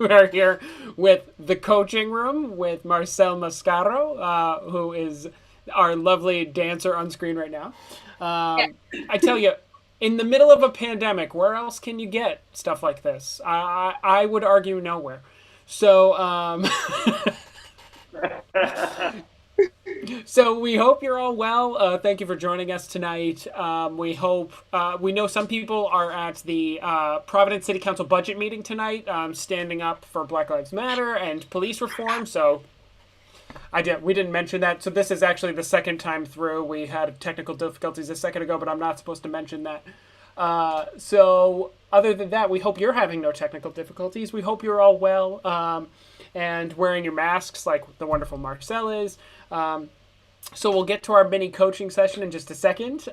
We're here with the coaching room with Marcel Mascaro, who is our lovely dancer on screen right now. Yeah. I tell you, in the middle of a pandemic, where else can you get stuff like this? I would argue nowhere. So, so we hope you're all well. Thank you for joining us tonight. We hope we know some people are at the Providence City Council budget meeting tonight, standing up for Black Lives Matter and police reform. So we didn't mention that. So this is actually the second time through. We had technical difficulties a second ago, but I'm not supposed to mention that. So other than that, we hope you're having no technical difficulties. We hope you're all well, and wearing your masks like the wonderful Marcel is. So we'll get to our mini coaching session in just a second.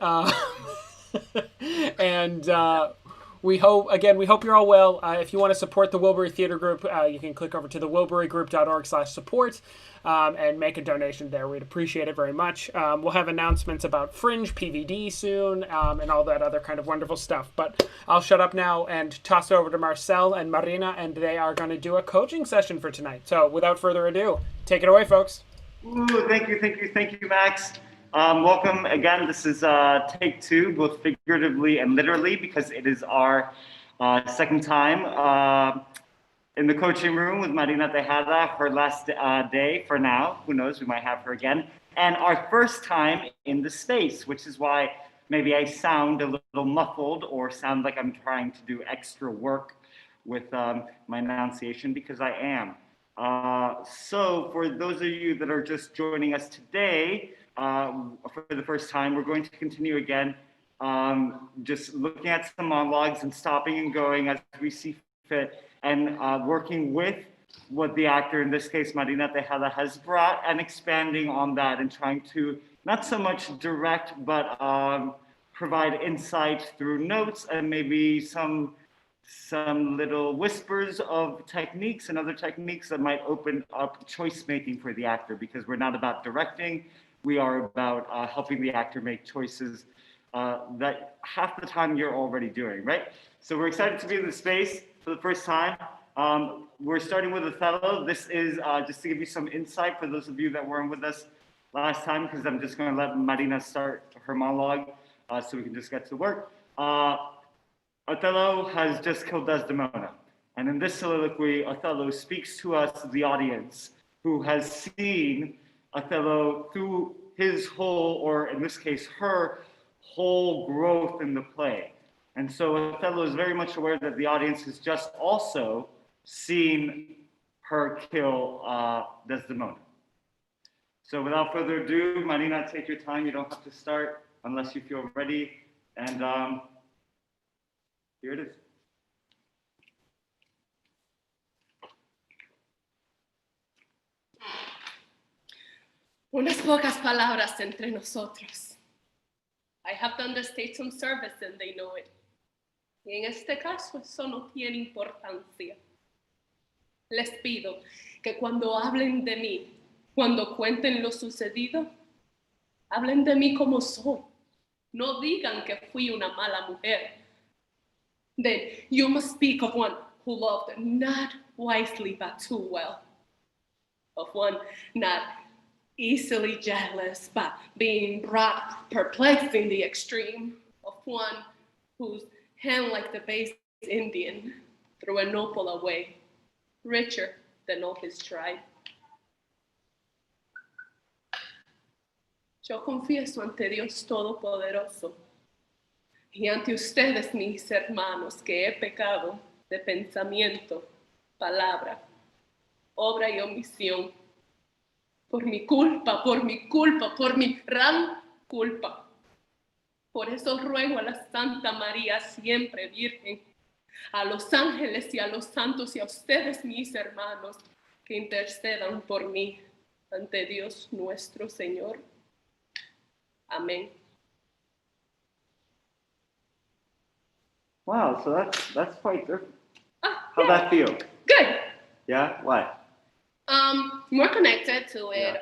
And we hope you're all well. If you want to support the Wilbury Theatre Group, you can click over to the wilburygroup.org/support and make a donation there. We'd appreciate it very much. We'll have announcements about Fringe, PVD soon, and all that other kind of wonderful stuff. But I'll shut up now and toss it over to Marcel and Marina, and they are going to do a coaching session for tonight. So without further ado, take it away, folks. Ooh, thank you, Max. Welcome again. This is take two, both figuratively and literally, because it is our second time in the coaching room with Marina Tejada, her last day for now. Who knows, we might have her again. And our first time in the space, which is why maybe I sound a little muffled or sound like I'm trying to do extra work with my enunciation, because I am. So for those of you that are just joining us today, for the first time, we're going to continue again, just looking at some monologues and stopping and going as we see fit, and working with what the actor, in this case, Marina Tejada, has brought, and expanding on that and trying to not so much direct, but provide insight through notes and maybe some little whispers of techniques and other techniques that might open up choice making for the actor, because we're not about directing, we are about helping the actor make choices that half the time you're already doing, right? So we're excited to be in the space for the first time. We're starting with Othello. This is just to give you some insight for those of you that weren't with us last time, because I'm just going to let Marina start her monologue so we can just get to work. Othello has just killed Desdemona. And in this soliloquy, Othello speaks to us, the audience, who has seen Othello through his whole, or in this case, her whole growth in the play. And so Othello is very much aware that the audience has just also seen her kill Desdemona. So without further ado, Marina, take your time. You don't have to start unless you feel ready. And here it is. Unas pocas palabras entre nosotros. I have done the state some service and they know it. Y en este caso eso no tiene importancia. Les pido que cuando hablen de mí, cuando cuenten lo sucedido, hablen de mí como soy. No digan que fui una mala mujer. Then you must speak of one who loved not wisely but too well, of one not easily jealous but being brought perplexed in the extreme, of one whose hand like the base Indian threw an opal away, richer than all his tribe. Yo confieso ante Dios Todopoderoso y ante ustedes, mis hermanos, que he pecado de pensamiento, palabra, obra y omisión, por mi culpa, por mi gran culpa. Por eso ruego a la Santa María, siempre Virgen, a los ángeles y a los santos y a ustedes, mis hermanos, que intercedan por mí ante Dios nuestro Señor. Amén. Wow, so that's quite different. Yeah. How'd that feel? Good. Yeah? Why? More connected to it.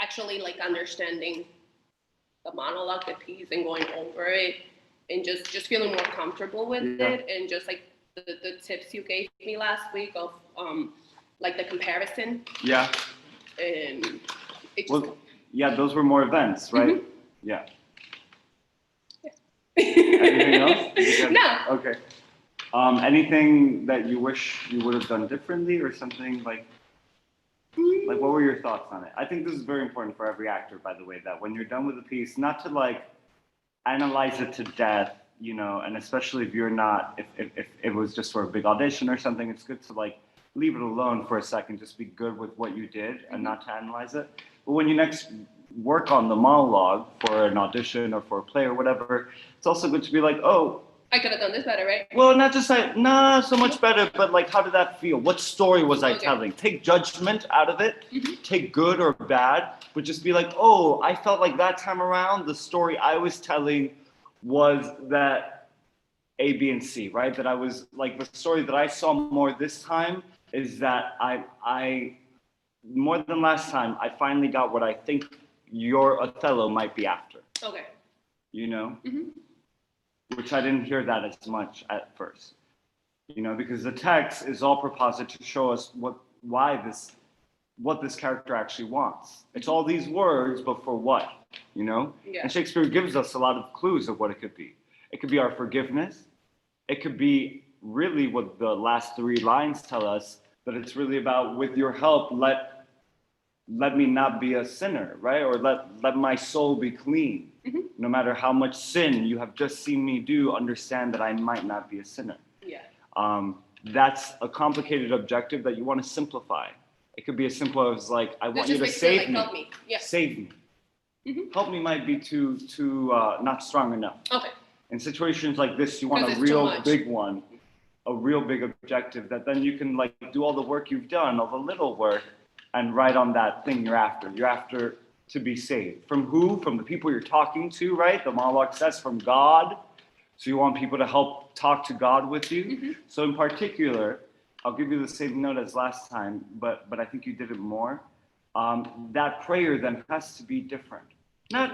Actually, like understanding the monologue, the piece, and going over it, and just feeling more comfortable with it, and just like the tips you gave me last week of like the comparison. Yeah. And it just, Well, yeah, those were more events, right? Mhm. Yeah. Anything else? No. Okay. Anything that you wish you would have done differently or something like what were your thoughts on it? I think this is very important for every actor, by the way, that when you're done with a piece, not to like analyze it to death, you know, and especially if you're not, if it was just for a big audition or something, it's good to like leave it alone for a second, just be good with what you did and not to analyze it. But when you next work on the monologue for an audition or for a play or whatever, it's also good to be like, oh, I could have done this better, right? well, not just like, nah, so much better, but like, how did that feel? What story was I Okay. telling? Take judgment out of it, Mhm. take good or bad, but just be like, oh, I felt like that time around, the story I was telling was that A, B, and C, right? That I was like, the story that I saw more this time is that I more than last time, I finally got what I think your Othello might be after, Okay. you know? Mhm. Which I didn't hear that as much at first, you know, because the text is all proposed to show us what this character actually wants. It's all these words, but for what, you know? Yeah. And Shakespeare gives us a lot of clues of what it could be. It could be our forgiveness. It could be really what the last three lines tell us, that it's really about, with your help, let me not be a sinner, right? Or let my soul be clean. Mhm. No matter how much sin you have just seen me do, understand that I might not be a sinner. Yeah. That's a complicated objective that you want to simplify. It could be as simple as like, I want you to Just save like, me. help me. Yeah. Save me. Mhm. Help me might be too not strong enough. Okay. In situations like this, you want a 'Cause it's too real much. big one, a real big objective that then you can like do all the work you've done, all the little work, and write on that thing you're after. You're after to be saved. From who? From the people you're talking to, right? The monologue says from God. So you want people to help talk to God with you. Mhm. So in particular, I'll give you the same note as last time, but I think you did it more. That prayer then has to be different. Not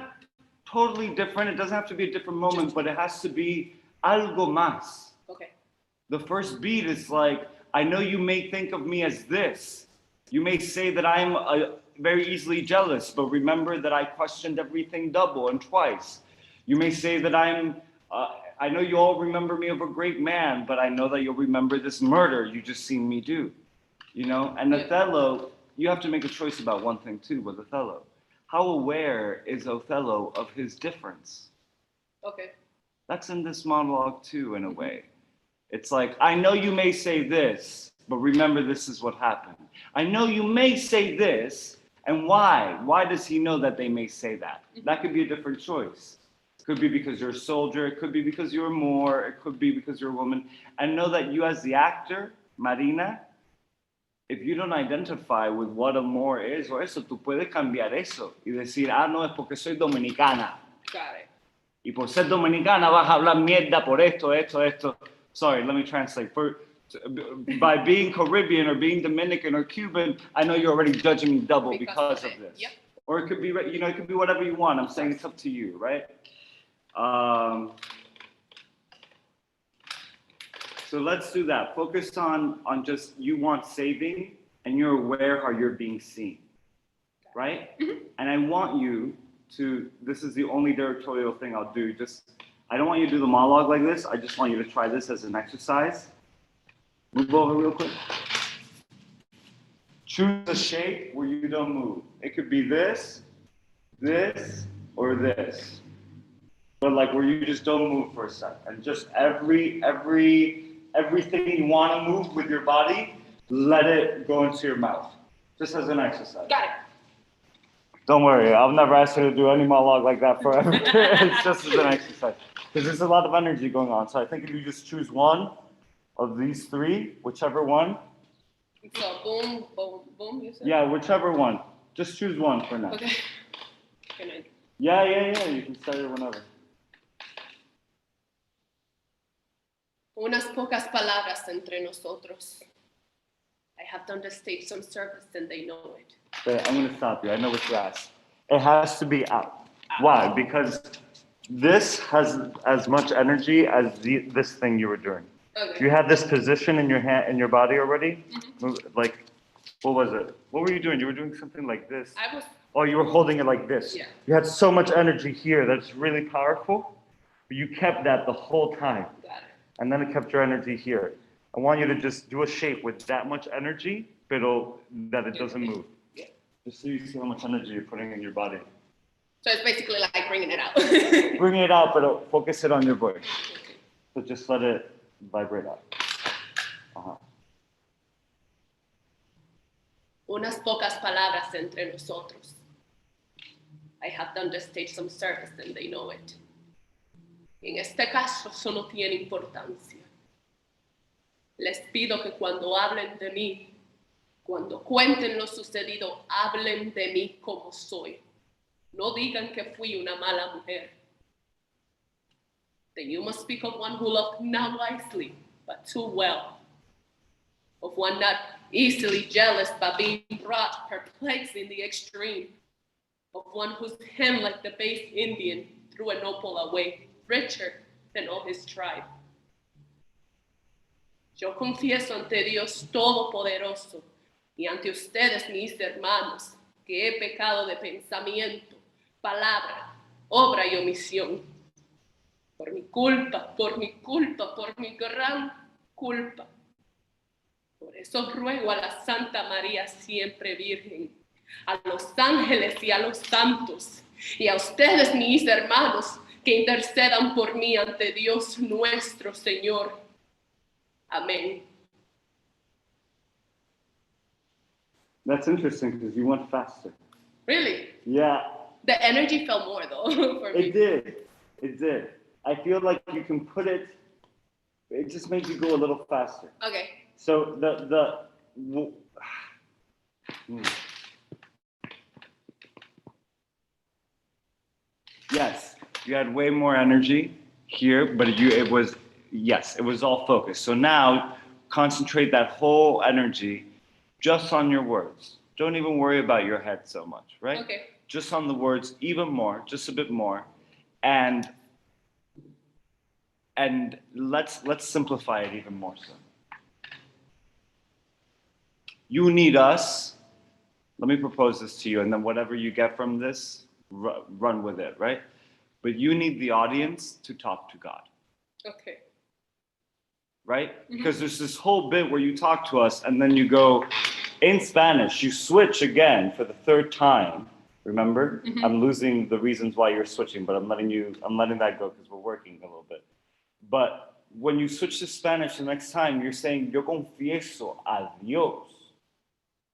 totally different. It doesn't have to be a different moment, but it has to be algo más. Okay. The first beat is like, I know you may think of me as this. You may say that I'm very easily jealous, but remember that I questioned everything double and twice. You may say that I know you all remember me of a great man, but I know that you'll remember this murder you just seen me do. You know, and Othello, you have to make a choice about one thing too with Othello. How aware is Othello of his difference? Okay. That's in this monologue too, in a way. It's like, I know you may say this, but remember this is what happened. I know you may say this, and why? Why does he know that they may say that? That could be a different choice. It could be because you're a soldier, it could be because you're a Moor, it could be because you're a woman. And know that you as the actor, Marina, if you don't identify with what a Moor is o eso, tú puedes cambiar eso y decir, ah, no, es porque soy dominicana. Got it. Y por ser dominicana vas a hablar mierda por esto, esto, esto. Sorry, let me translate. By being Caribbean or being Dominican or Cuban, I know you're already judging me double because of this. Yep. Or it could be, you know, it could be whatever you want. I'm saying it's up to you, right? So let's do that. Focus on just you want saving and you're aware how you're being seen, right? Mhm. And I want you to, this is the only directorial thing I'll do. I don't want you to do the monologue like this. I just want you to try this as an exercise. Move over real quick. Choose a shape where you don't move. It could be this, or this. But like where you just don't move for a second. And just everything you want to move with your body, let it go into your mouth. Just as an exercise. Got it. Don't worry, I'll never ask you to do any monologue like that forever. It's just as an exercise. Because there's a lot of energy going on. So I think if you just choose one of these three, whichever one. So boom, boom, boom, you said? Yeah, whichever one. Just choose one for now. Okay. Can I? Yeah, you can start it whenever. Unas pocas palabras entre nosotros. I have done the stage some service and they know it. But I'm going to stop you. I know what you asked. It has to be out. Why? Because this has as much energy as this thing you were doing. Okay. You have this position in your hand, in your body already. Like, what was it? What were you doing? You were doing something like this. I was. Oh, you were holding it like this. Yeah. You had so much energy here that's really powerful. But you kept that the whole time. Got it. And then it kept your energy here. I want you to just do a shape with that much energy, but that it doesn't move. Yeah. Just so you see how much energy you're putting in your body. So it's basically like bringing it out. Bring it out, but focus it on your voice. So just let it vibrate out. Unas pocas palabras entre nosotros. I have done the stage some service and they know it. En este caso, eso no tiene importancia. Les pido que cuando hablen de mí, cuando cuenten lo sucedido, hablen de mí como soy. No digan que fui una mala mujer. Then you must speak of one who loved not wisely, but too well. Of one not easily jealous by being brought perplexed in the extreme. Of one whose hymn like the base Indian threw an opal away, richer than all his tribe. Yo confieso ante Dios Todopoderoso y ante ustedes, mis hermanos, que he pecado de pensamiento, palabra, obra y omisión. Por mi culpa, por mi culpa, por mi gran culpa. Por eso ruego a la Santa María siempre Virgen, a los ángeles y a los santos, y a ustedes, mis hermanos, que intercedan por mí ante Dios nuestro Señor. Amén. That's interesting because you went faster. Really? Yeah. The energy felt more though for me. It did. It did. I feel like you can put it just makes you go a little faster. Okay. So yes, you had way more energy here, but it was all focused. So now concentrate that whole energy just on your words. Don't even worry about your head so much, right? Okay. Just on the words, even more, just a bit more, and let's simplify it even more so. You need us. Let me propose this to you, and then whatever you get from this, run with it, right? But you need the audience to talk to God. Okay. Right? Because there's this whole bit where you talk to us, and then you go in Spanish, you switch again for the third time. Remember? I'm losing the reasons why you're switching, but I'm letting that go because we're working a little bit. But when you switch to Spanish the next time, you're saying, yo confieso a Dios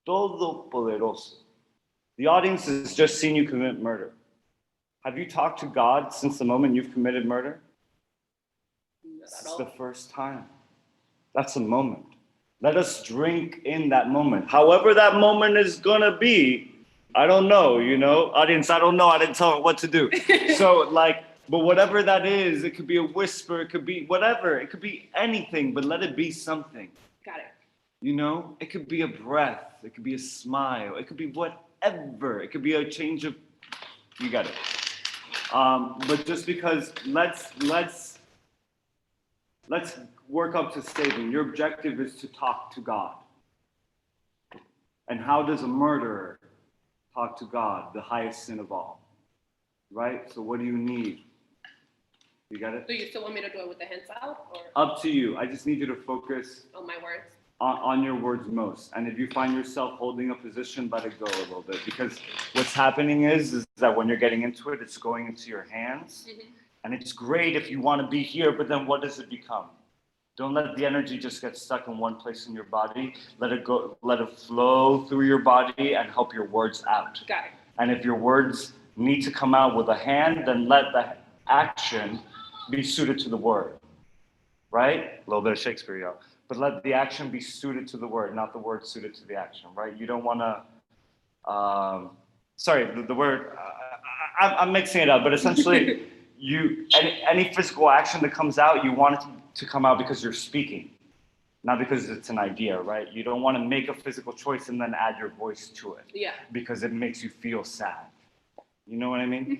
Todopoderoso. The audience has just seen you commit murder. Have you talked to God since the moment you've committed murder? It's the first time. That's a moment. Let us drink in that moment. However that moment is gonna be, I don't know, audience, I don't know, I didn't tell her what to do. So but whatever that is, it could be a whisper, it could be whatever, it could be anything, but let it be something. Got it. It could be a breath, it could be a smile, it could be whatever, it could be a change of, you got it. But just because, let's work up to statement. Your objective is to talk to God. And how does a murderer talk to God, the highest sin of all? Right? So what do you need? You got it? Do you still want me to do it with the hands out? Or Up to you. I just need you to focus on my words? On your words most. And if you find yourself holding a position, let it go a little bit. Because what's happening is that when you're getting into it, it's going into your hands. And it's great if you want to be here, but then what does it become? Don't let the energy just get stuck in one place in your body. Let it go, let it flow through your body and help your words out. Got it. And if your words need to come out with a hand, then let the action be suited to the word. Right? A little bit of Shakespeare, y'all. But let the action be suited to the word, not the word suited to the action, right? You don't want to, the word, I'm mixing it up, but essentially, any physical action that comes out, you want it to come out because you're speaking, not because it's an idea, right? You don't want to make a physical choice and then add your voice to it. Yeah. Because it makes you feel sad. You know what I mean?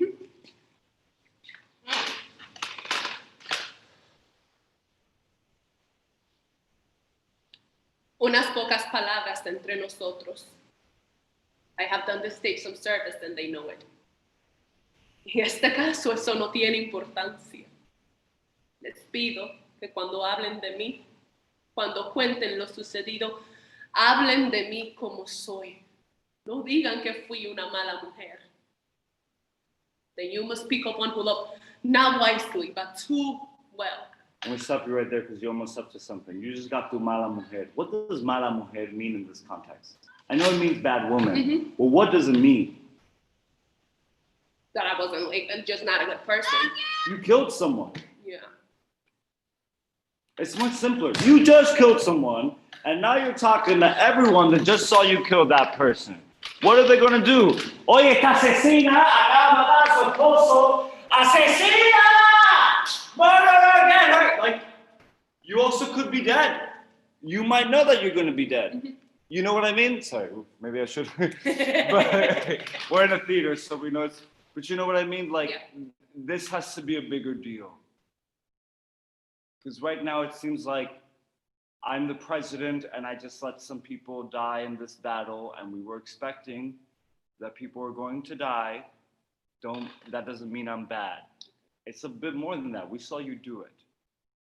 Unas pocas palabras entre nosotros. I have done the stage some service and they know it. En este caso eso no tiene importancia. Les pido que cuando hablen de mí, cuando cuenten lo sucedido, hablen de mí como soy. No digan que fui una mala mujer. Then you must pick up one who loved, not wisely, but too well. I'm going to stop you right there because you're almost up to something. You just got through mala mujer. What does mala mujer mean in this context? I know it means bad woman. Well, what does it mean? That I wasn't like, just not a good person. You killed someone. Yeah. It's much simpler. You just killed someone, and now you're talking to everyone that just saw you kill that person. What are they going to do? Oye, esta asesina acaba de matar a su esposo. Asesina! Murder again! Like, you also could be dead. You might know that you're going to be dead. You know what I mean? Sorry, maybe I should. But we're in a theater, so we know it's. But you know what I mean? Like, this has to be a bigger deal. Because right now it seems like I'm the president and I just let some people die in this battle, and we were expecting that people were going to die. That doesn't mean I'm bad. It's a bit more than that. We saw you do it.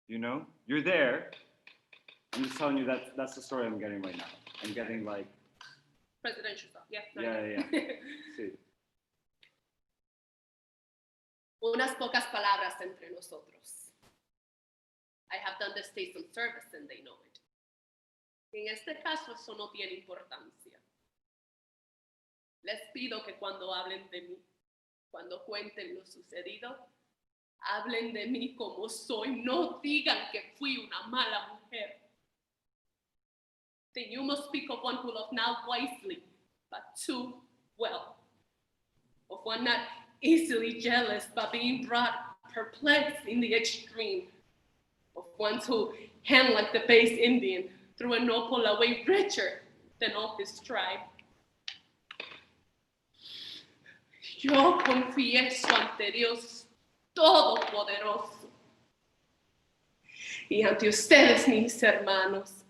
You know? You're there. I'm just telling you that's the story I'm getting right now. I'm getting like Presidential stuff. Yeah. yeah. Sí. Unas pocas palabras entre nosotros. I have done the state some service and they know it. En este caso eso no tiene importancia. Les pido que cuando hablen de mí, cuando cuenten lo sucedido, hablen de mí como soy. No digan que fui una mala mujer. Then you must speak of one who loved not wisely, but too well. Of one not easily jealous, but being brought perplexed in the extreme. Of ones who hang like the base Indian through a no pull away richer than all his tribe. Yo confieso ante Dios Todopoderoso y ante ustedes, mis hermanos,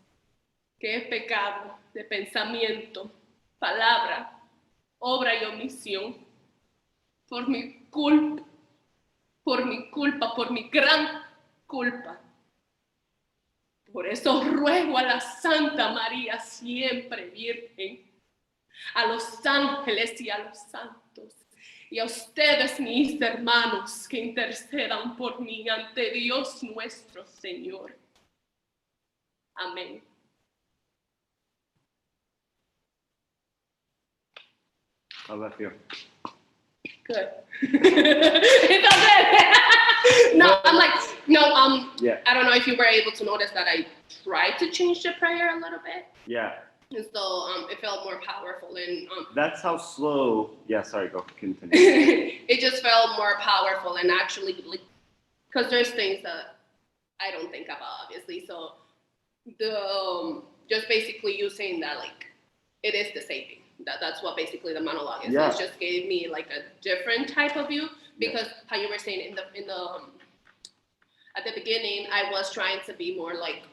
que he pecado de pensamiento, palabra, obra y omisión, por mi culpa, por mi gran culpa. Por eso ruego a la Santa María, siempre Virgen, a los ángeles y a los santos, y a ustedes, mis hermanos, que intercedan por mí ante Dios nuestro Señor. Amén. How's that feel? Good. It's all good. Yeah. I don't know if you were able to notice that I tried to change the prayer a little bit. Yeah. And so it felt more powerful and That's how slow. Yeah, sorry, go continue. it just felt more powerful and actually like because there's things that I don't think about obviously. So the just basically you saying that like it is the saving. That's what basically the monologue is. Yeah. It just gave me like a different type of view because how you were saying in the at the beginning I was trying to be more like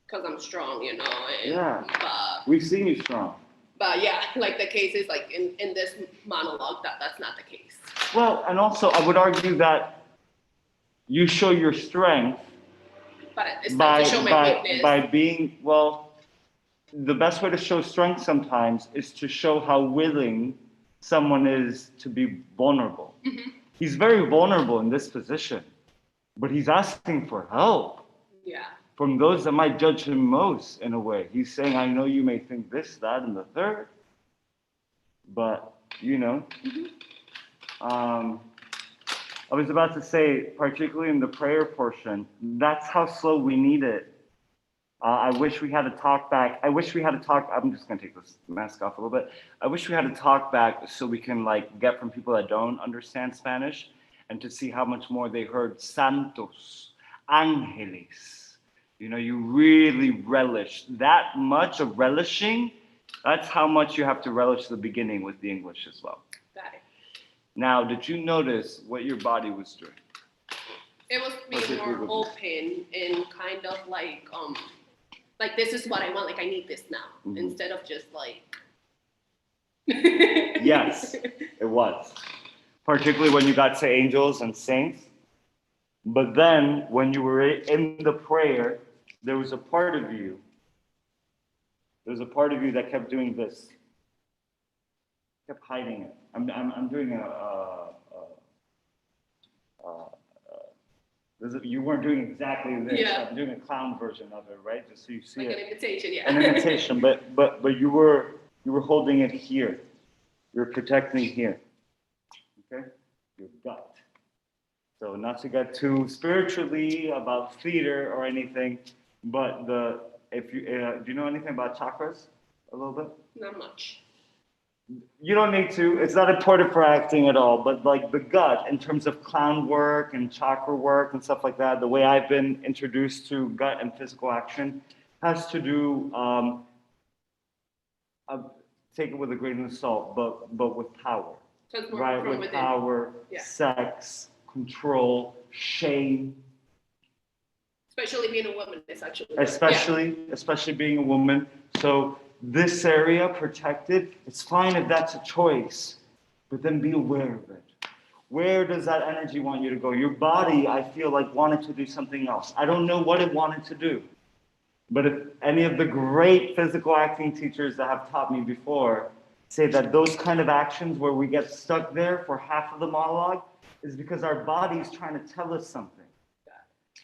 because I'm strong, you know. And, Yeah. But We've seen you strong. But yeah, like the case is like in this monologue that's not the case. Well, and also I would argue that you show your strength But it's not to show my weakness. by being, well, the best way to show strength sometimes is to show how willing someone is to be vulnerable. Mm-hmm. He's very vulnerable in this position, but he's asking for help Yeah. from those that might judge him most in a way. He's saying, I know you may think this, that, and the third, but you know. I was about to say, particularly in the prayer portion, that's how slow we need it. I wish we had a talk back. I'm just gonna take this mask off a little bit. I wish we had a talk back so we can like get from people that don't understand Spanish and to see how much more they heard santos, ángeles. You know, you really relish that much of relishing. That's how much you have to relish the beginning with the English as well. Got it. Now, did you notice what your body was doing? It was being more open and kind of like Like, this is what I want. Like, I need this now. Mhm. Instead of just like. Yes, it was. Particularly when you got to angels and saints. But then when you were in the prayer, there was a part of you. There's a part of you that kept doing this. Kept hiding it. I'm doing you weren't doing exactly this. Yeah. I'm doing a clown version of it, right? Just so you see Like it. an imitation, yeah. An imitation, but you were holding it here. You're protecting here. Okay? Your gut. So not to get too spiritually about theater or anything, but do you know anything about chakras? A little bit? Not much. You don't need to. It's not important for acting at all. But like the gut, in terms of clown work and chakra work and stuff like that, the way I've been introduced to gut and physical action has to do. Take it with a grain of salt, but with power, So it's more right? from With within. power, Yeah. sex, control, shame. Especially being a woman, it's actually. Especially being a woman. So this area protected, it's fine if that's a choice, but then be aware of it. Where does that energy want you to go? Your body, I feel like, wanted to do something else. I don't know what it wanted to do. But if any of the great physical acting teachers that have taught me before say that those kind of actions where we get stuck there for half of the monologue is because our body's trying to tell us something.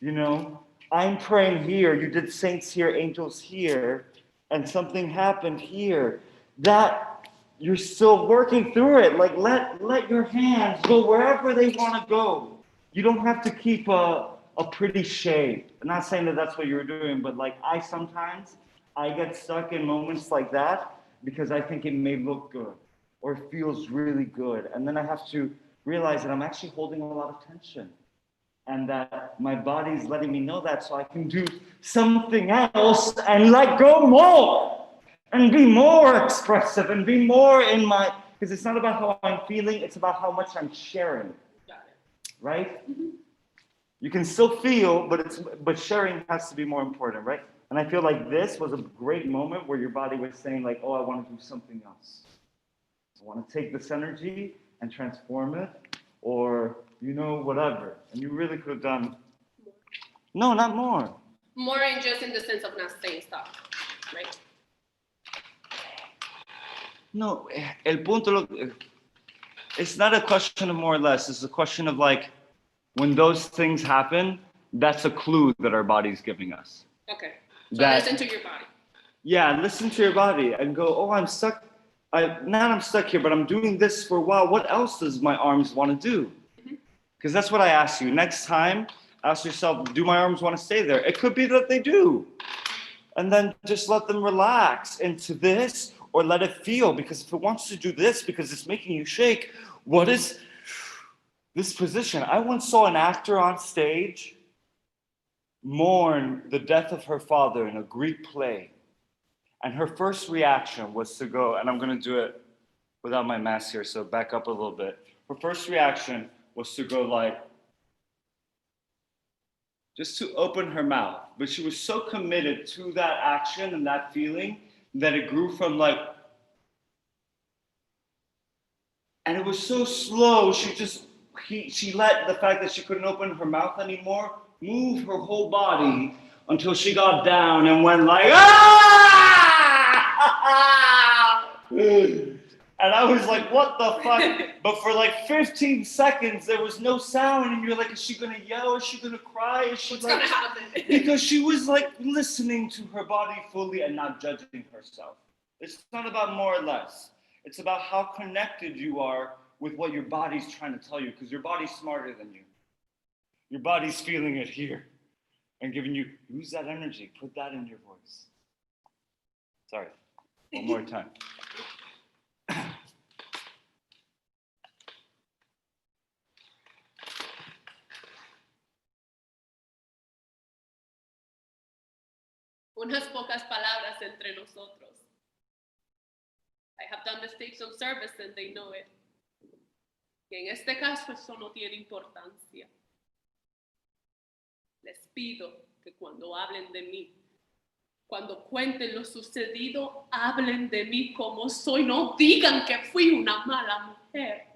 You know, I'm praying here, you did saints here, angels here, and something happened here. That you're still working through it. Like let your hands go wherever they want to go. You don't have to keep a pretty shape. I'm not saying that that's what you were doing, but like I get stuck in moments like that because I think it may look good or it feels really good. And then I have to realize that I'm actually holding a lot of tension and that my body's letting me know that so I can do something else and let go more and be more expressive and be more in my, because it's not about how I'm feeling, it's about how much I'm sharing, right? Mm-hmm. You can still feel, but sharing has to be more important, right? And I feel like this was a great moment where your body was saying like, oh, I want to do something else. I want to take this energy and transform it, or, you know, whatever. And you really could have done, no, not more. More in just in the sense of not saying stuff, right? No, el punto, it's not a question of more or less. It's a question of like, when those things happen, that's a clue that our body's giving us. Okay. So listen to your body. Yeah, listen to your body and go, oh, I'm stuck. I'm stuck here, but I'm doing this for a while. What else does my arms want to do? Because that's what I ask you. Next time, ask yourself, do my arms want to stay there? It could be that they do. And then just let them relax into this or let it feel. Because if it wants to do this because it's making you shake, what is this position? I once saw an actor on stage mourn the death of her father in a Greek play. And her first reaction was to go, and I'm going to do it without my mask here, so back up a little bit. Her first reaction was to go like, just to open her mouth. But she was so committed to that action and that feeling that it grew from like, and it was so slow, she let the fact that she couldn't open her mouth anymore move her whole body until she got down and went like, ah! And I was like, what the fuck? But for like 15 seconds, there was no sound. And you're like, is she going to yell? Is she going to cry? Is she What's going to happen? Because she was like listening to her body fully and not judging herself. It's not about more or less. It's about how connected you are with what your body's trying to tell you, because your body's smarter than you. Your body's feeling it here and giving you, use that energy, put that in your voice. Sorry, one more time. Unas pocas palabras entre nosotros. I have done the stage some service and they know it. Y en este caso eso no tiene importancia. Les pido que cuando hablen de mí, Cuando cuenten lo sucedido, hablen de mí como soy. No digan que fui una mala mujer.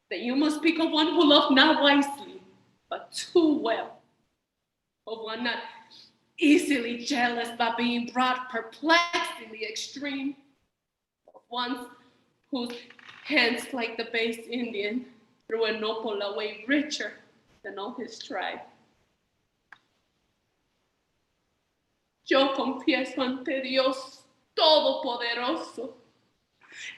That you must speak of one who loved not wisely, but too well. Of one not easily jealous, but being brought perplexed in the extreme. Of one whose hands, like the base Indian, threw a nopal away richer than all his tribe. Yo confieso ante Dios Todopoderoso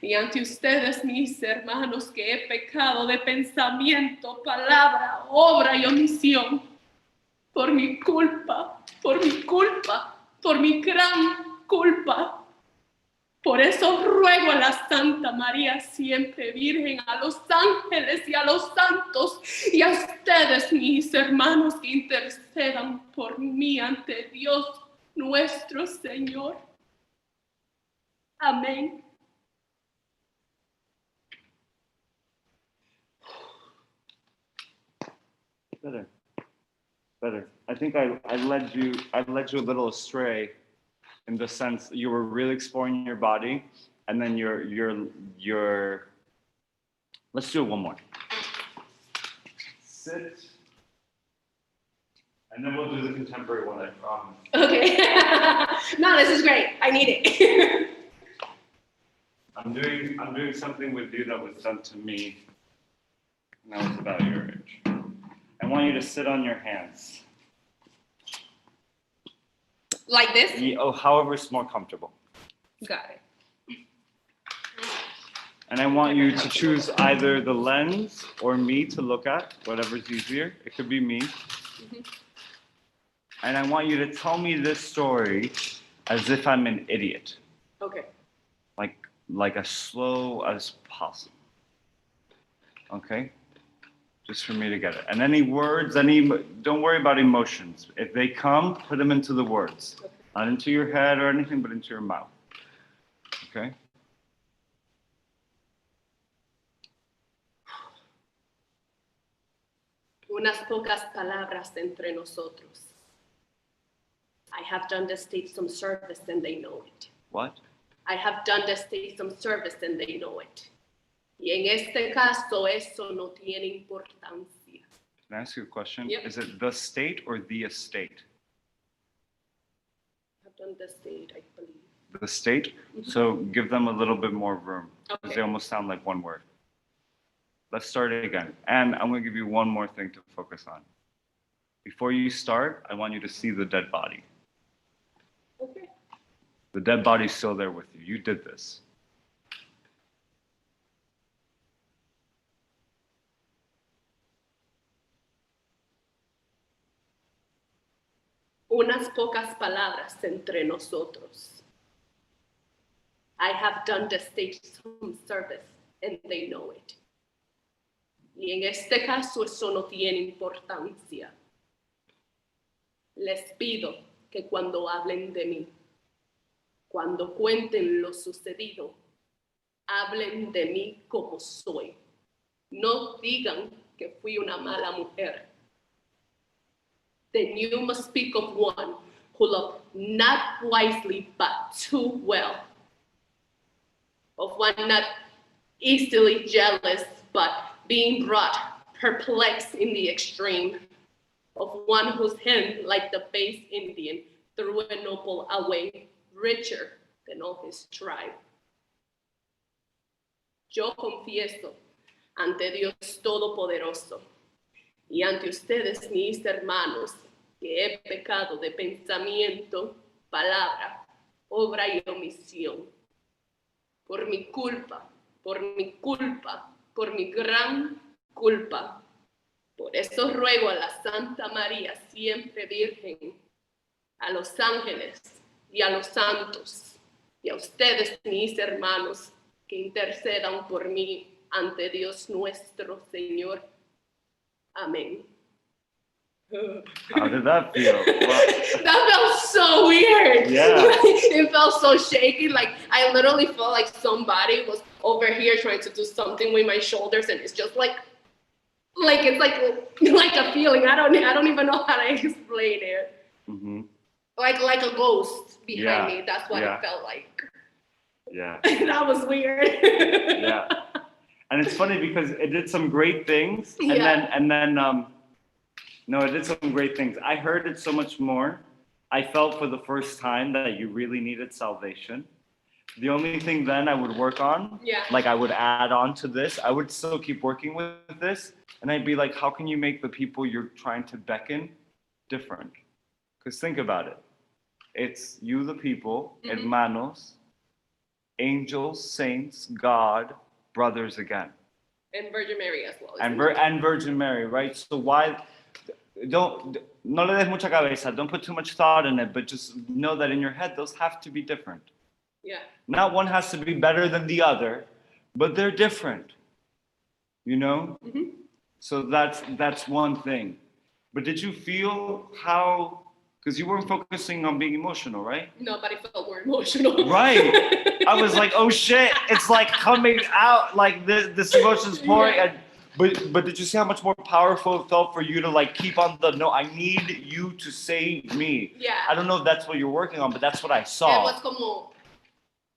y ante ustedes, mis hermanos, que he pecado de pensamiento, palabra, obra y omisión, por mi culpa, por mi gran culpa. Por eso ruego a la Santa María, siempre Virgen, a los ángeles y a los santos, y a ustedes, mis hermanos, que intercedan por mí ante Dios nuestro Señor. Amén. Better. I think I led you a little astray in the sense you were really exploring your body, and then your let's do it one more. Sit. And then we'll do the contemporary one, I promise. Okay. No, this is great. I need it. I'm doing something with you that was done to me when I was about your age. I want you to sit on your hands. Like this? However it's more comfortable. Got it. And I want you to choose either the lens or me to look at, whatever's easier. It could be me. Mm-hmm. And I want you to tell me this story as if I'm an idiot. Okay. Like as slow as possible. Okay? Just for me to get it. And any words, don't worry about emotions. If they come, put them into the words. Okay. Not into your head or anything, but into your mouth. Okay? Unas pocas palabras entre nosotros. I have done the state some service and they know it. What? I have done the state some service and they know it. Y en este caso, eso no tiene importancia. Can I ask you a question? Yep. Is it the state or the estate? I've done the state, I believe. The state? Mm-hmm. So give them a little bit more room. Because Okay. they almost sound like one word. Let's start it again. And I'm going to give you one more thing to focus on. Before you start, I want you to see the dead body. Okay. The dead body's still there with you. You did this. Unas pocas palabras entre nosotros. I have done the state some service and they know it. Y en este caso eso no tiene importancia. Les pido que cuando hablen de mí, cuando cuenten lo sucedido, hablen de mí como soy. No digan que fui una mala mujer. Then you must speak of one who loved not wisely but too well. Of one not easily jealous but being brought perplexed in the extreme. Of one whose hand, like the base Indian, threw a nopal away richer than all his tribe. Yo confieso ante Dios Todopoderoso y ante ustedes, mis hermanos, que he pecado de pensamiento, palabra, obra y omisión. Por mi culpa, por mi gran culpa. Por eso ruego a la Santa María, siempre Virgen, a los ángeles y a los santos, y a ustedes, mis hermanos, que intercedan por mí ante Dios nuestro Señor. Amén. How did that feel? Well, That felt so weird. Yeah. It felt so shaky. Like I literally felt like somebody was over here trying to do something with my shoulders, and it's just like it's like a feeling. I don't even know how to explain it. mm-hmm. like a ghost behind Yeah. me. That's what Yeah. it felt like. Yeah. That was weird. Yeah. And it's funny because it did some great things, and then no, it did some great things. I heard it so much more. I felt for the first time that you really needed salvation. The only thing then I would work on, like I would add on to this, I would still keep working with this, and I'd be like, how can you make the people you're trying to beckon different? Because think about it. It's you, the people, hermanos, angels, saints, God, brothers again. And Virgin Mary as well. And Virgin Mary, right? So why, no le des mucha cabeza, don't put too much thought in it, but just know that in your head, those have to be different. Yeah. Not one has to be better than the other, but they're different, you know? Mm-hmm. So that's one thing. But did you feel how, because you weren't focusing on being emotional, right? No, but I felt more emotional. Right. I was like, oh shit, it's like coming out, like this emotion's pouring. Yeah. But did you see how much more powerful it felt for you to like keep on the, no, I need you to save me. Yeah. I don't know if that's what you're working on, but that's what I saw. It was como,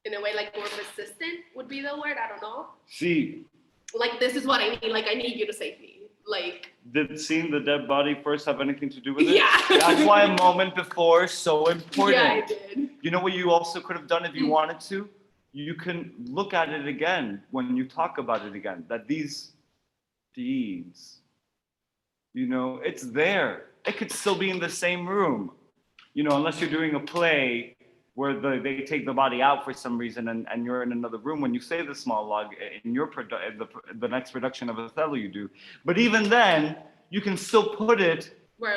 in a way, like more persistent would be the word, I don't know. See. Like, this is what I need, like, I need you to save me. Like. Did seeing the dead body first have anything to do with it? Yeah. That's why a moment before is so important. Yeah, I did. You know what you also could have done if you wanted to? You can look at it again when you talk about it again, that these deeds, you know, it's there. It could still be in the same room, you know, unless you're doing a play where they take the body out for some reason and you're in another room when you say the small log in your the next production of Othello you do. But even then, you can still put it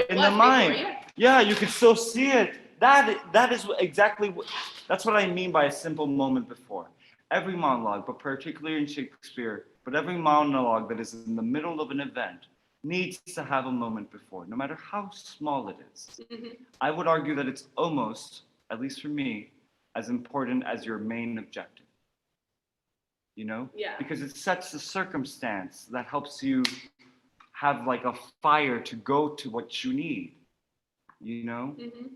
in the mind. Yeah, you can still see it. That is exactly what, that's what I mean by a simple moment before. Every monologue, but particularly in Shakespeare, but every monologue that is in the middle of an event needs to have a moment before, no matter how small it is. Mm-hmm. I would argue that it's almost, at least for me, as important as your main objective. You know? Yeah. Because it sets the circumstance that helps you have like a fire to go to what you need. You know? Mm-hmm.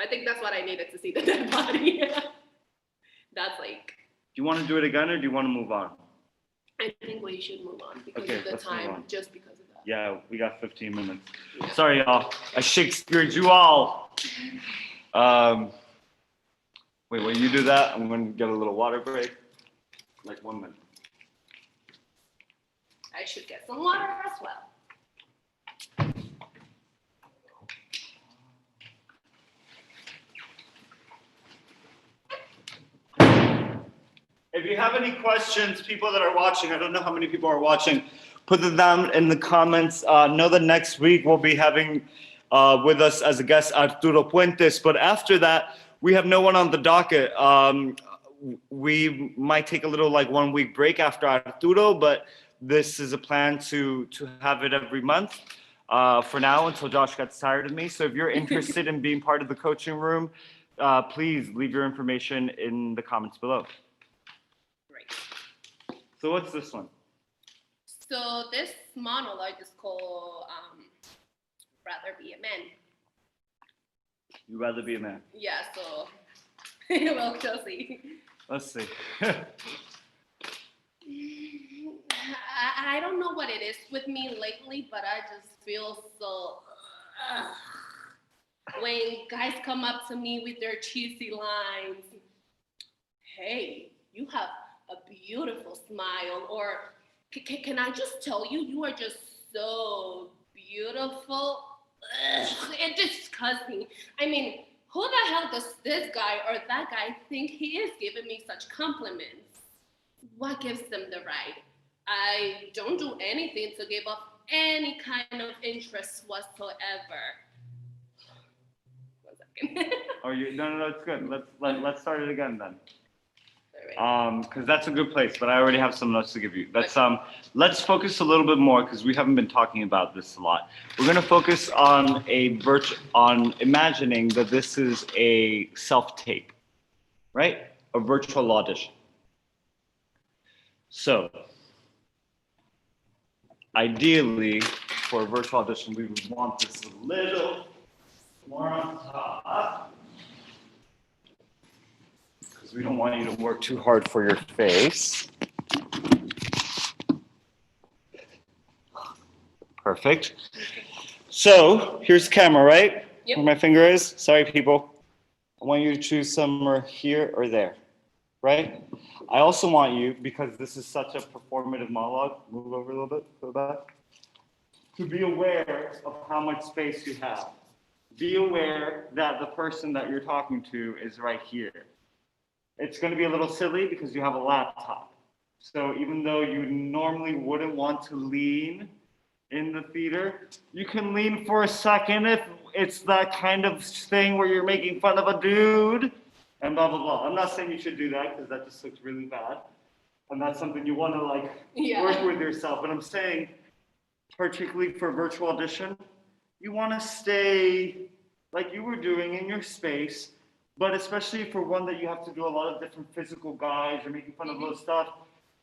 I think that's what I needed to see the dead body. That's like. Do you want to do it again or do you want to move on? I think we should move on because Okay, of the let's move time, on. just because of that. Yeah, we got 15 minutes. Yeah. Sorry, y'all. I Shakespeare'd you all. Wait, while you do that, I'm going to get a little water break. Like 1 minute. I should get some water as well. If you have any questions, people that are watching, I don't know how many people are watching, put them down in the comments. Know that next week we'll be having with us as a guest Arturo Puentes, but after that, we have no one on the docket. We might take a little like 1 week break after Arturo, but this is a plan to have it every month for now until Josh gets tired of me. So if you're interested in being part of the coaching room, please leave your information in the comments below. Right. So what's this one? So this monologue is called Rather Be a Man. You'd rather be a man. Yeah, so well, we'll see. Let's see. I don't know what it is with me lately, but I just feel so when guys come up to me with their cheesy lines. Hey, you have a beautiful smile, or can I just tell you, you are just so beautiful. It disgusts me. I mean, who the hell does this guy or that guy think he is giving me such compliments? What gives them the right? I don't do anything to give up any kind of interest whatsoever. 1 second. No, it's good. Let's start it again then. All right. Because that's a good place, but I already have some notes to give you. Let's focus a little bit more because we haven't been talking about this a lot. We're going to focus on on imagining that this is a self-tape, right? A virtual audition. So, ideally, for a virtual audition, we would want this a little More on top. Because we don't want you to work too hard for your face. Perfect. So here's the camera, right? Yep. Where my finger is. Sorry, people. I want you to choose somewhere here or there, right? I also want you, because this is such a performative monologue, move over a little bit, go back, to be aware of how much space you have. Be aware that the person that you're talking to is right here. It's going to be a little silly because you have a laptop. So even though you normally wouldn't want to lean in the theater, you can lean for a second if it's that kind of thing where you're making fun of a dude and blah, blah, blah. I'm not saying you should do that because that just looks really bad. And that's something you want to work with yourself. But I'm saying, particularly for virtual audition, you want to stay like you were doing in your space, but especially for one that you have to do a lot of different physical guides or making fun of those stuff,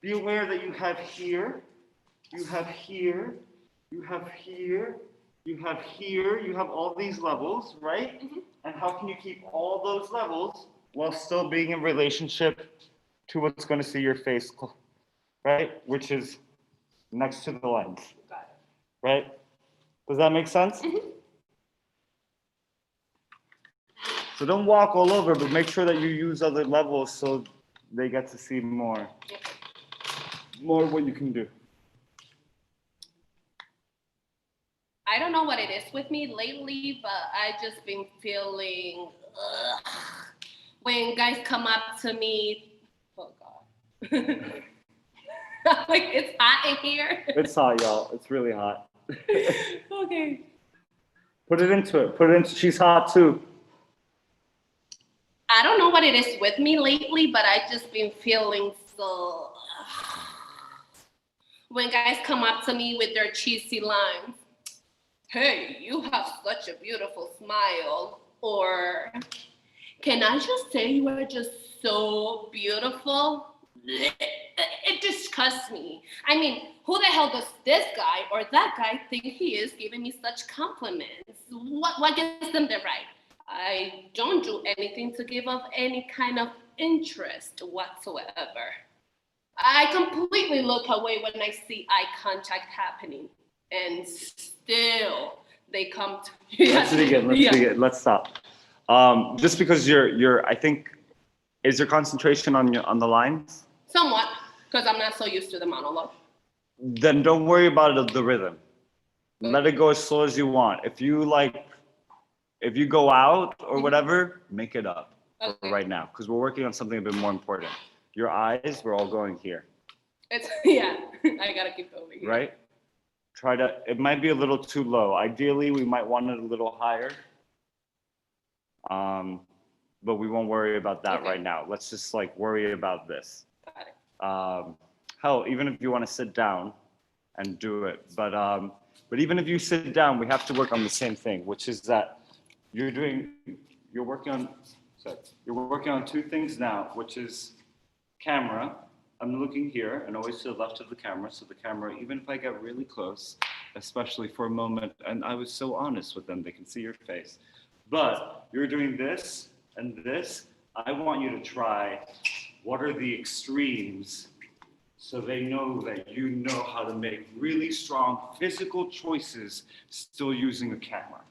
be aware that you have here, you have here, you have here, you have here, you have all these levels, right? Mm-hmm. And how can you keep all those levels while still being in relationship to what's going to see your face, right? Which is next to the lens, right? Does that make sense? Mm-hmm. So don't walk all over, but make sure that you use other levels so they get to see more what you can do. I don't know what it is with me lately, but I just been feeling when guys come up to me. Oh God, like it's hot in here. It's hot, y'all. It's really hot. Okay. Put it into. She's hot too. I don't know what it is with me lately, but I just been feeling so. When guys come up to me with their cheesy lines. Hey, you have such a beautiful smile. Or, can I just say you are just so beautiful? It disgusts me. I mean, who the hell does this guy or that guy think he is giving me such compliments? What gives them the right? I don't do anything to give off any kind of interest whatsoever. I completely look away when I see eye contact happening. And still, they come to me. Let's begin. Let's stop. Just because you're, I think, is your concentration on the lines? Somewhat, because I'm not so used to the monologue. Then don't worry about the rhythm. Let it go as slow as you want. If you go out or whatever, make it up right now, because we're working on something a bit more important. Your eyes, we're all going here. I gotta keep going here. Right? It might be a little too low. Ideally, we might want it a little higher. But we won't worry about that right now. Let's just worry about this. Got it. Hell, even if you want to sit down and do it. But even if you sit down, we have to work on the same thing, which is that you're working on two things now, which is camera. I'm looking here and always to the left of the camera. So the camera, even if I get really close, especially for a moment, and I was so honest with them, they can see your face. But you're doing this and this. I want you to try what are the extremes so they know that you know how to make really strong physical choices still using a camera,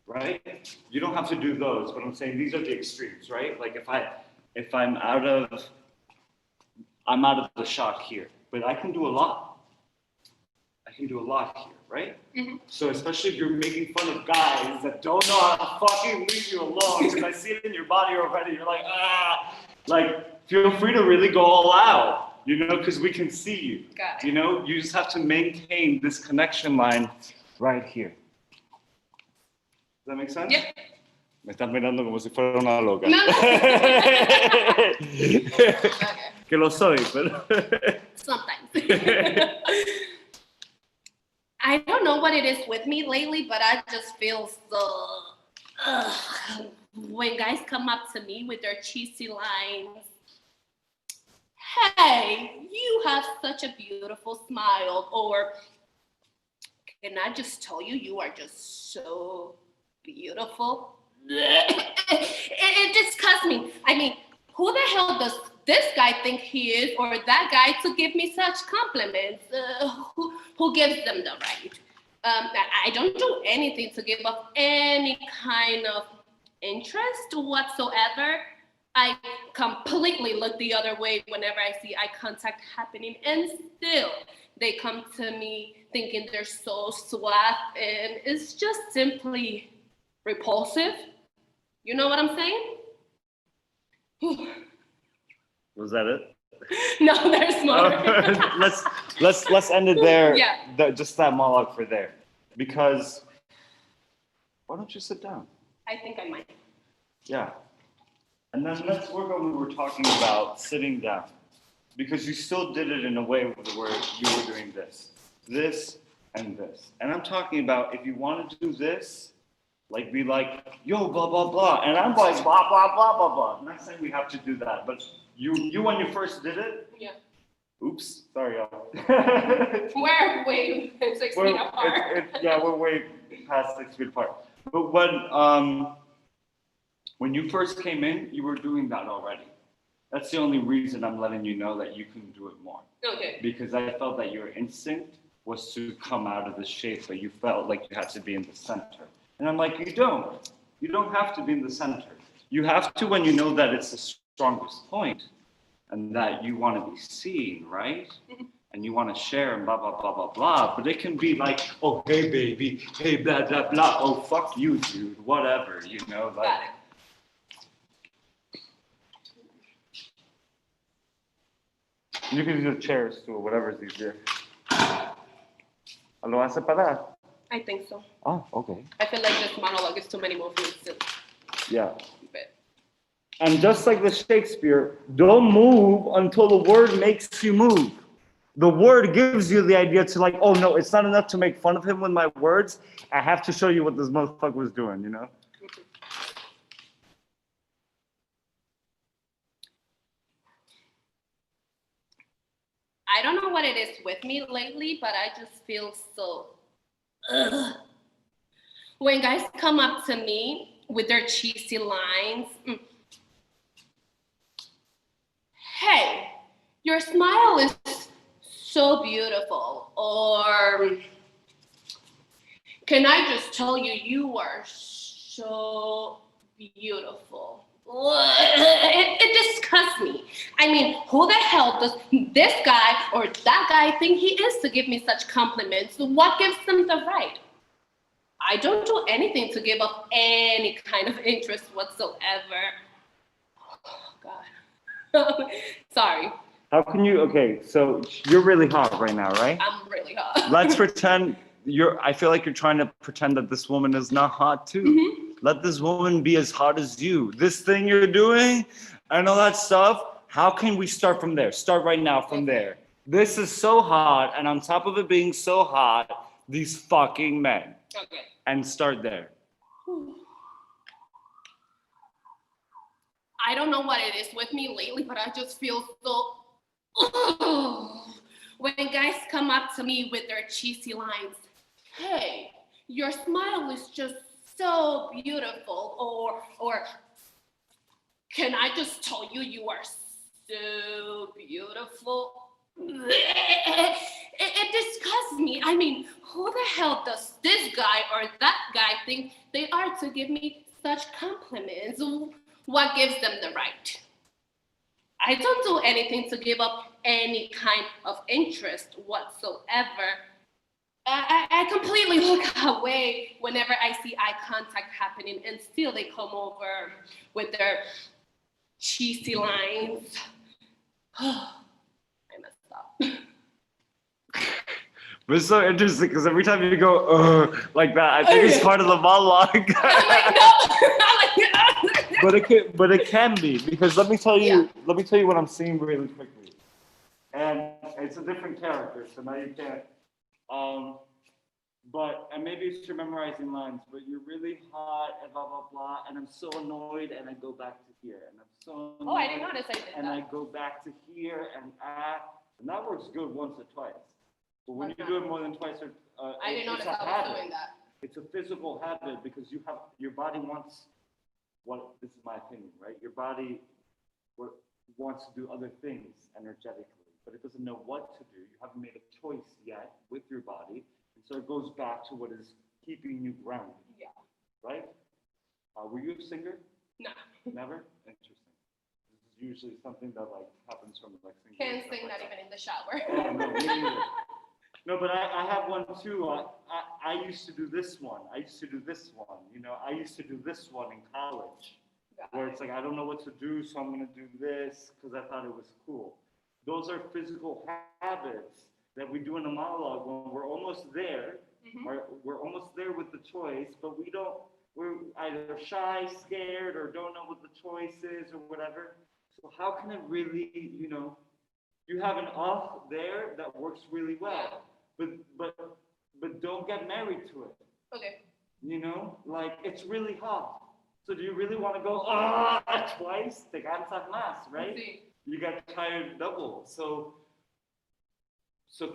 right? You don't have to do those, but I'm saying these are the extremes, right? Like if I'm out of the shot here, but I can do a lot. I can do a lot here, right? Mm-hmm. So especially if you're making fun of guys that don't know how to fucking leave you alone, because I see it in your body already, you're feel free to really go all out, because we can see you. Got it. You just have to maintain this connection line right here. Does that make sense? Yeah. Me estás mirando como si fuera una loca. No. Que lo soy, pero... Sometimes. I don't know what it is with me lately, but I just feel so... when guys come up to me with their cheesy lines, hey, you have such a beautiful smile, or can I just tell you, you are just so beautiful? It disgusts me. I mean, who the hell does this guy think he is, or that guy, to give me such compliments? Who gives them the right? I don't do anything to give up any kind of interest whatsoever. I completely look the other way whenever I see eye contact happening, and still they come to me thinking they're so suave, and it's just simply repulsive. You know what I'm saying? Was that it? No, there's more. let's end it there. Yeah. Just that monologue for there, because why don't you sit down? I think I might. Yeah, and then let's work on what we were talking about, sitting down, because you still did it in a way where you were doing this, and this, and I'm talking about if you want to do this, like be like, yo, blah blah blah, and I'm like blah blah blah blah blah. I'm not saying we have to do that, but you when you first did it. Yeah. Oops, sorry, y'all. We're way 6 feet apart. We're way past 6 feet apart. But when you first came in, you were doing that already. That's the only reason I'm letting you know that you can do it more. Okay. Because I felt that your instinct was to come out of the shape, but you felt like you had to be in the center. And I'm like, you don't. You don't have to be in the center. You have to when you know that it's the strongest point and that you want to be seen, right? And you want to share and blah, blah, blah, blah, blah. But it can be like, oh, hey, baby, hey, blah, blah, blah. Oh, fuck you, dude, whatever, you know, like. You can use chairs too, or whatever is easier. ¿Lo vas a separar? I think so. Oh, okay. I feel like this monologue is too many movements still. Yeah. But And just like the Shakespeare, don't move until the word makes you move. The word gives you the idea to like, oh no, it's not enough to make fun of him with my words. I have to show you what this motherfucker was doing, you know? I don't know what it is with me lately, but I just feel so. Ugh. When guys come up to me with their cheesy lines, hey, your smile is so beautiful, or can I just tell you, you are so beautiful. It disgusts me. I mean, who the hell does this guy or that guy think he is to give me such compliments? What gives them the right? I don't do anything to give up any kind of interest whatsoever. Oh, God. Sorry. How can you, okay, so you're really hot right now, right? I'm really hot. Let's pretend I feel like you're trying to pretend that this woman is not hot too. Mm-hmm. Let this woman be as hot as you. This thing you're doing and all that stuff, how can we start from there? Start right now from there. This is so hot, and on top of it being so hot, these fucking men. Okay. And start there. I don't know what it is with me lately, but I just feel so... When guys come up to me with their cheesy lines, hey, your smile is just so beautiful, or can I just tell you, you are so beautiful? It disgusts me. I mean, who the hell does this guy or that guy think they are to give me such compliments? What gives them the right? I don't do anything to give up any kind of interest whatsoever. I completely look away whenever I see eye contact happening, and still they come over with their cheesy lines. I messed up. But it's so interesting because every time you go, like that, I think it's part of the monologue. I'm like, no. But it can be, because let me tell you what I'm seeing really quickly. And it's a different character, so now you can't. And maybe it's you're memorizing lines, but you're really hot and blah blah blah, and I'm so annoyed, and I go back to here, and I'm so annoyed, I didn't notice I did and that. I go back to here, and that works good once or twice. But when you do it more than twice, I didn't notice I was doing that. It's a physical habit because your body wants this is my opinion, right? Your body wants to do other things energetically, but it doesn't know what to do. You haven't made a choice yet with your body. And so it goes back to what is keeping you grounded. Yeah. Right? Were you a singer? No. Never? Interesting. This is usually something that like happens from like singing. Can't sing, not even in the shower. Oh, no, me neither. No, but I have one too. I used to do this one. I used to do this one. You know, I used to do this one in college. Where it's like, I don't know what to do, so I'm going to do this because I thought it was cool. Those are physical habits that we do in a monologue when we're almost there. Or we're almost there with the choice, but we're either shy, scared, or don't know what the choice is or whatever. So how can it really, you know, you have an off there that works really well, but don't get married to it. Okay. You know, like it's really hot. So do you really want to go twice? Te cansas más, right? Sí. You get tired double. So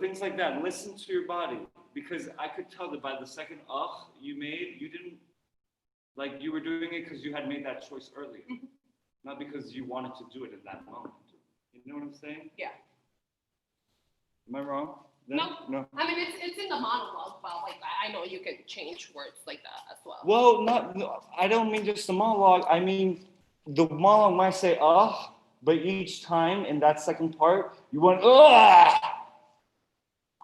things like that. Listen to your body, because I could tell that by the second you made, you didn't like you were doing it because you had made that choice earlier, not because you wanted to do it in that moment. You know what I'm saying? Yeah. Am I wrong? No. I mean, it's in the monologue, but like I know you can change words like that as well. Well, I don't mean just the monologue. I mean, the monologue might say but each time in that second part, you want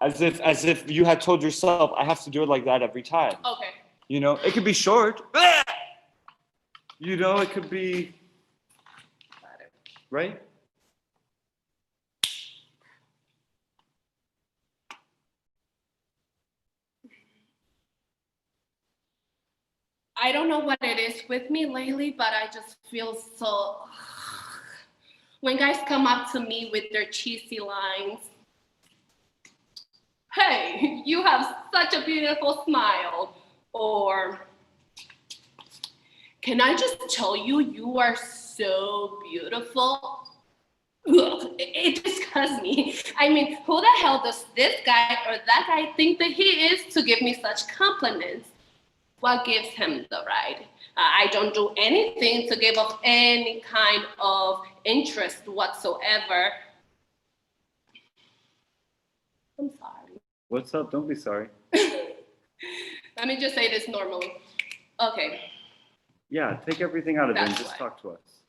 as if you had told yourself, I have to do it like that every time. Okay. You know, it could be short. You know, it could be right. I don't know what it is with me lately, but I just feel so. When guys come up to me with their cheesy lines, hey, you have such a beautiful smile, or can I just tell you, you are so beautiful? Ugh, it disgusts me. I mean, who the hell does this guy or that guy think that he is to give me such compliments? What gives him the right? I don't do anything to give off any kind of interest whatsoever. I'm sorry. What's up? Don't be sorry. Let me just say this normally. Okay. Yeah, take everything out of it and That's just why. talk to us.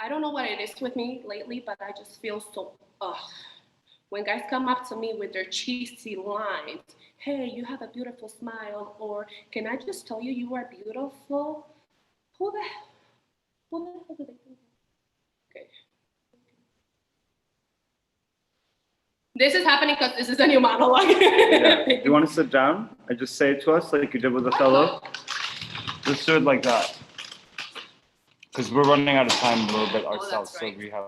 I don't know what it is with me lately, but I just feel so, when guys come up to me with their cheesy lines, hey, you have a beautiful smile, or can I just tell you, you are beautiful? Who the hell do they think? Okay. This is happening because this is a new monologue. Yeah. Do you want to sit down and just say it to us like you did with Othello? Just do it like that. Because we're running out of time a little bit ourselves, that's right. so we have.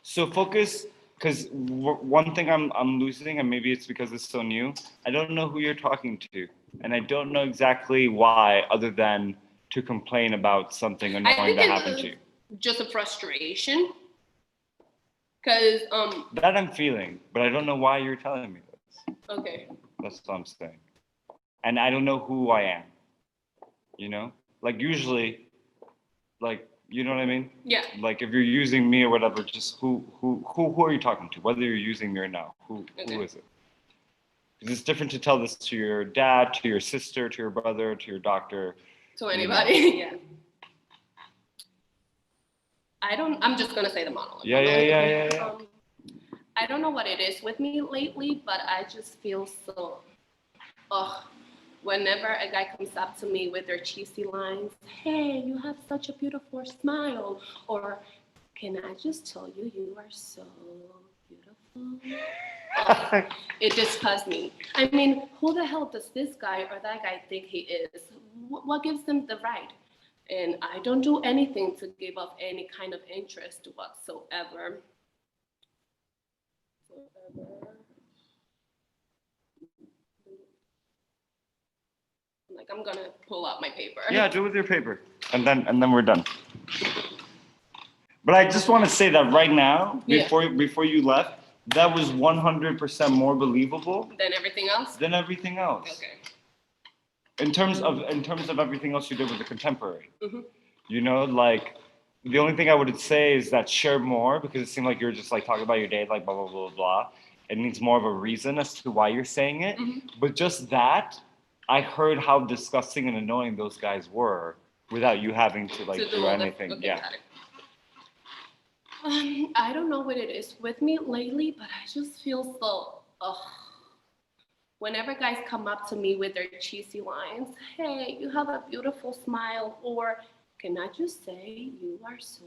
So focus, because one thing I'm losing, and maybe it's because it's so new. I don't know who you're talking to, and I don't know exactly why, other than to complain about something annoying that happened to you. Just a frustration. Because That I'm feeling, but I don't know why you're telling me this. okay. That's what I'm saying. And I don't know who I am. You know? Like usually, like, you know what I mean? Yeah. Like if you're using me or whatever, just who are you talking to? Whether you're using me or no, who is it? Because it's different to tell this to your dad, to your sister, to your brother, to your doctor. To anybody, yeah. I'm just gonna say the monologue. Yeah. I don't know what it is with me lately, but I just feel so, whenever a guy comes up to me with their cheesy lines, hey, you have such a beautiful smile, or can I just tell you, you are so beautiful? It disgusts me. I mean, who the hell does this guy or that guy think he is? What gives them the right? And I don't do anything to give off any kind of interest whatsoever. Like, I'm gonna pull out my paper. Yeah, do it with your paper, and then we're done. But I just want to say that right now, before you left, that was 100% more believable Than everything else? than everything else. Okay. in terms of everything else you did with the contemporary. Mhm. You know, like the only thing I would say is that share more, because it seemed like you were just like talking about your day, like blah blah blah blah. It needs more of a reason as to why you're saying it. But just that, I heard how disgusting and annoying those guys were without you having to like To do all the- anything. okay, Yeah. got it. I don't know what it is with me lately, but I just feel so. Whenever guys come up to me with their cheesy lines, hey, you have a beautiful smile, or can I just say you are so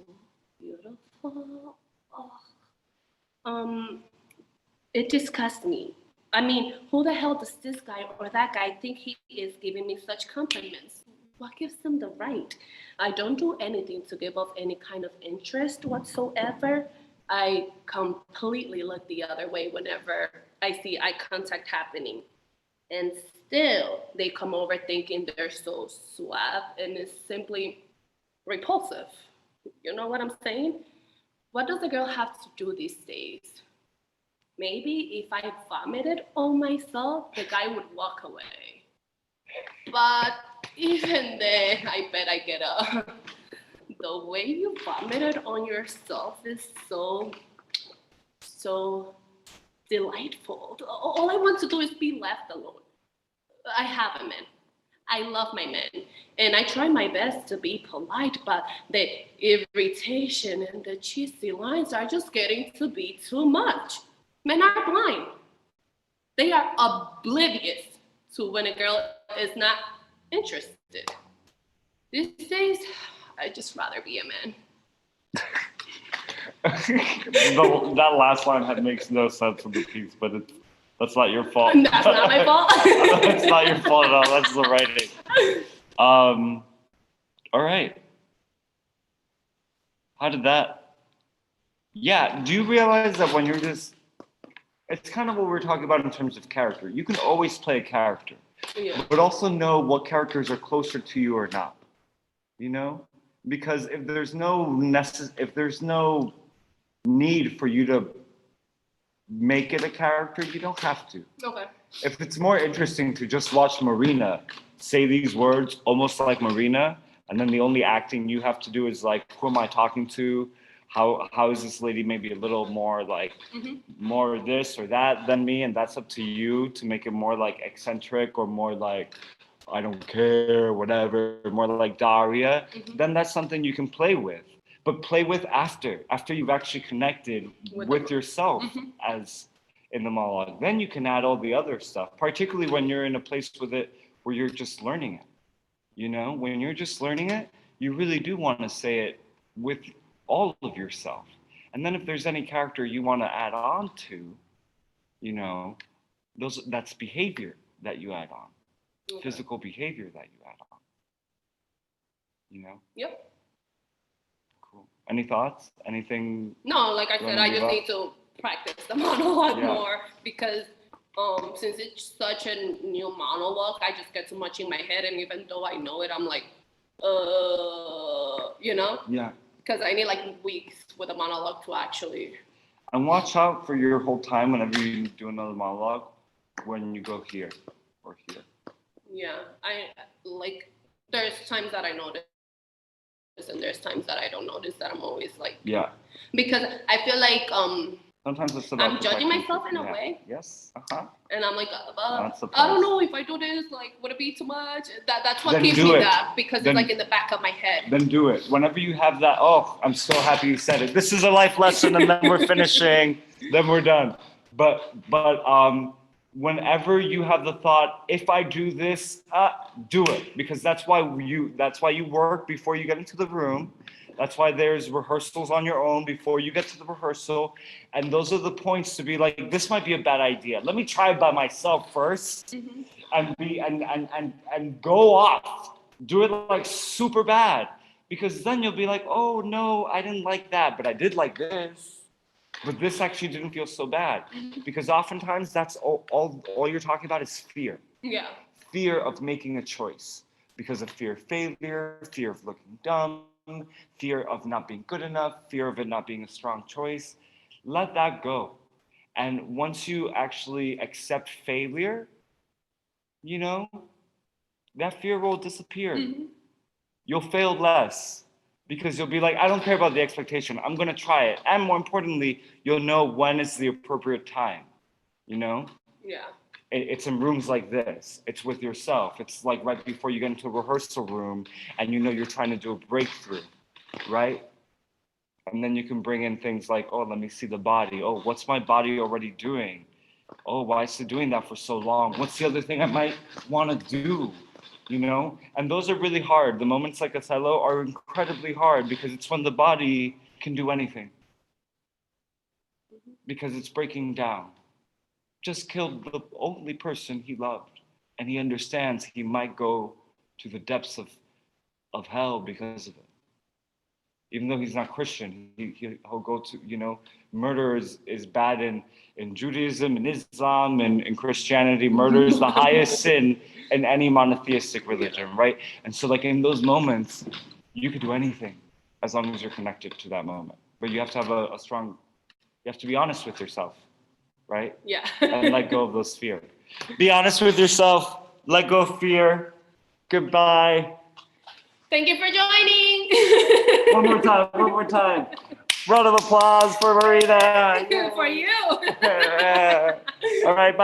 beautiful? It disgusts me. I mean, who the hell does this guy or that guy think he is giving me such compliments? What gives them the right? I don't do anything to give off any kind of interest whatsoever. I completely look the other way whenever I see eye contact happening. And still, they come over thinking they're so suave, and it's simply repulsive. You know what I'm saying? What does a girl have to do these days? Maybe if I vomited on myself, the guy would walk away. But even then, I bet I get a. The way you vomited on yourself is so delightful. All I want to do is be left alone. I have a man. I love my men, and I try my best to be polite, but the irritation and the cheesy lines are just getting to be too much. Men are blind. They are oblivious to when a girl is not interested. These days, I'd just rather be a man. That last line makes no sense in the piece, but that's not your fault. That's not my fault. That's not your fault at all. That's the writing. All right. How did that? Yeah. Do you realize that when you're just, it's kind of what we're talking about in terms of character. You can always play a character, Yeah. but also know what characters are closer to you or not. You know, because if there's no need for you to make it a character, you don't have to. Okay. If it's more interesting to just watch Marina say these words almost like Marina, and then the only acting you have to do is like, who am I talking to? How is this lady maybe a little more like more this or that than me? And that's up to you to make it more like eccentric or more like I don't care, whatever, more like Daria, then that's something you can play with. But play with after you've actually connected with yourself as in the monologue. Then you can add all the other stuff, particularly when you're in a place with it where you're just learning it. You know, when you're just learning it, you really do want to say it with all of yourself. And then if there's any character you want to add on to, you know, that's behavior that you add on. Okay. Physical behavior that you add on. You know? Yep. Cool. Any thoughts? Anything? No, like I said, I just need to practice the monologue more because since it's such a new monologue, I just get too much in my head, and even though I know it, I'm like, you know? Yeah. Because I need like weeks with a monologue to actually. And watch out for your whole time whenever you do another monologue, when you go here or here. Yeah, I like. There's times that I notice, and there's times that I don't notice. That I'm always like. Yeah. Because I feel like sometimes it's about I'm judging myself in a way. Yes. And I'm like, I don't know if I do this. Like, would it be too much? That's what keeps me that because it's like in the back of my head. Then do it. Whenever you have that. Oh, I'm so happy you said it. This is a life lesson, and then we're finishing. Then we're done. But whenever you have the thought, if I do this, do it, because that's why you work before you get into the room. That's why there's rehearsals on your own before you get to the rehearsal, and those are the points to be like, this might be a bad idea. Let me try it by myself first, and go off. Do it like super bad, because then you'll be like, oh no, I didn't like that, but I did like this. But this actually didn't feel so bad, because oftentimes that's all you're talking about is fear. Yeah. Fear of making a choice because of fear of failure, fear of looking dumb, fear of not being good enough, fear of it not being a strong choice. Let that go. And once you actually accept failure, you know, that fear will disappear. Mm-hmm. You'll fail less because you'll be like, I don't care about the expectation. I'm going to try it. And more importantly, you'll know when is the appropriate time, you know? Yeah. It's in rooms like this. It's with yourself. It's like right before you get into a rehearsal room and you know you're trying to do a breakthrough, right? And then you can bring in things like, oh, let me see the body. Oh, what's my body already doing? Oh, why is it doing that for so long? What's the other thing I might want to do? You know? And those are really hard. The moments like Othello are incredibly hard because it's when the body can do anything. Because it's breaking down. Just killed the only person he loved. And he understands he might go to the depths of hell because of it. Even though he's not Christian, he'll go to, you know, murder is bad in Judaism and Islam and in Christianity. Murder is the highest sin in any monotheistic religion, right? And so like in those moments, you could do anything as long as you're connected to that moment. But you have to have a strong, you have to be honest with yourself, right? Yeah. And let go of those fears. Be honest with yourself, let go of fear. Goodbye. Thank you for joining. One more time. Round of applause for Marina. For you. All right, bye.